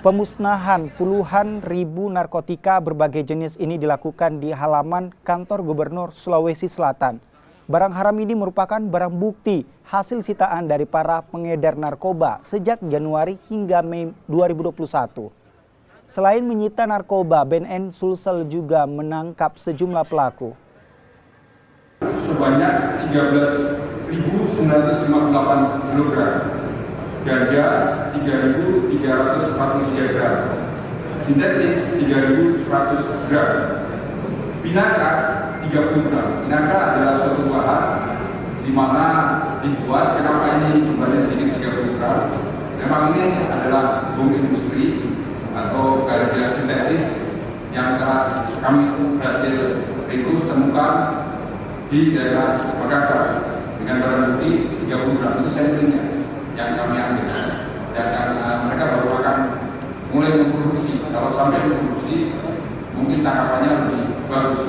Pemusnahan puluhan ribu narkotika berbagai jenis ini dilakukan di halaman kantor Gubernur Sulawesi Selatan. Barang haram ini merupakan barang bukti hasil sitaan dari para pengedar narkoba sejak Januari hingga Mei 2021. Selain menyita narkoba, BNN Sulsel juga menangkap sejumlah pelaku. Sebanyak 13.958 kg, ganja 3.343 gram, sintetis 3.100 gram, pinaka 30 gram. Pinaka adalah suatu bahan di mana dibuat, kenapa ini jumlahnya sedikit 30 gram? Memang ini adalah bom industri atau ganja sintetis yang telah kami berhasil temukan di daerah Makassar dengan barang bukti 30 gram itu sampelnya yang kami ambil. Dan mereka baru akan mulai memproduksi. Kalau sampai memproduksi, mungkin tangkapannya lebih bagus.